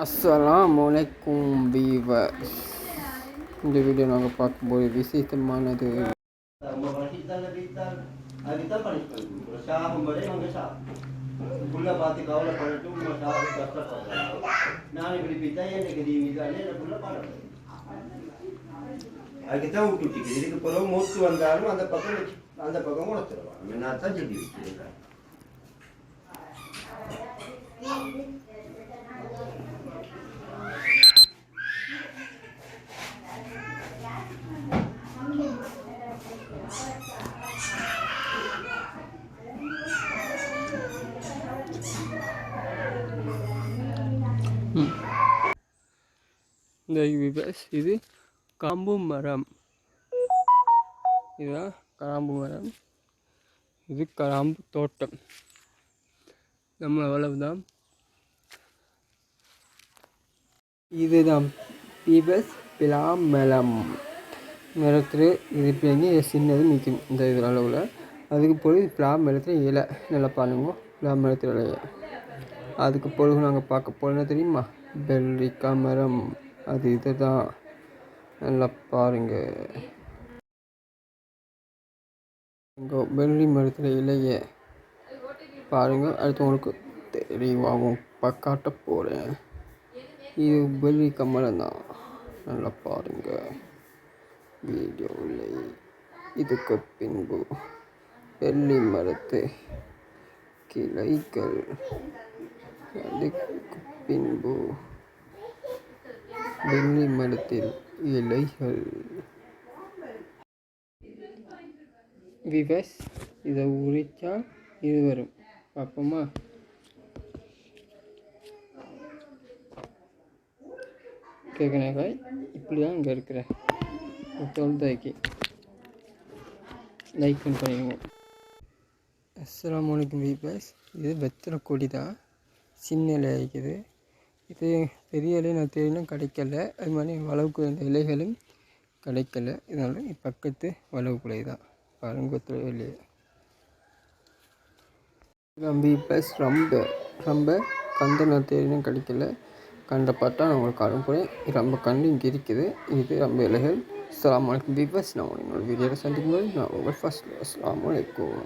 அஸ்ஸலாமுஅலைக்கும் viewers. இந்த video நாங்கள் பார்க்கும்போது விசேஷமானது. அதுக்குத்தான் விட்டு இதுக்கு பிறகு மூச்சு வந்தாலும் அந்த பக்கம் உணர்த்துருவாங்க. என்ன தான் சொல்லி வச்சிருக்காங்க. இந்த விவஸ் இது காம்பு மரம். இதுதான் கராம்பு மரம். இது கராம்பு தோட்டம். நம்ம அவ்வளவுதான். இதுதான் விவஸ் பிலாமலம் மரத்தில் இது பிள்ளைங்க சின்னது நிற்கும் இந்த இது அளவில். அதுக்கு பிறகு பிலாம் மரத்தில் இலை நல்லா பாருங்க. பிலாம் மரத்தில் இலைய அதுக்கு பிறகு நாங்கள் பார்க்க போனால் தெரியுமா, வெள்ளரிக்காய் மரம். அது இதுதான் நல்லா பாருங்க. இங்கே வெள்ளரி மரத்தில் இலைய பாருங்க. அடுத்தவங்களுக்கு தெளிவாகவும் காட்ட போகிறேன். இது வெள்ளரிக்காய் மரம் தான். நல்லா பாருங்க வீடியோவில். இதுக்கு பின்பு வெள்ளி மரத்து கிளைகள், அதுக்கு பின்பு வெள்ளி மரத்தில் இலைகள். விவஸ் இதை உரிச்சா இது வரும். பார்ப்போமா? கேட்குறாக்காய் இப்படி தான் இங்கே இருக்கிற தொழுதாக்கி லைக் பண்ணிடுங்க. அஸ்ஸலாமுஅலைக்கும் விவஸ். இது வெத்தலை கொடி தான். சின்ன இலை ஆகிக்குது. இது பெரிய இலை நான் தேடினா கிடைக்கல. அது மாதிரி வளவுக்கு அந்த இலைகளும் கிடைக்கல. இதனால் பக்கத்து வளவுக்குலை தான் பாருங்க இல்லையா. விவஸ் ரொம்ப கந்தை நான் தேடினா கிடைக்கல. கண்டை பார்த்தா நான் உங்களுக்கு அனுப்புகிறேன். ரொம்ப கண்டு இங்கே இருக்குது. இது ரொம்ப இலைகள். அஸ்ஸலாமுஅலைக்கும் விவஸ். நான் என்னோடய வீடியோவில் சந்திக்கும் போது நான் உங்கள் ஃபர்ஸ்ட். அஸ்ஸலாமுஅலைக்கும்.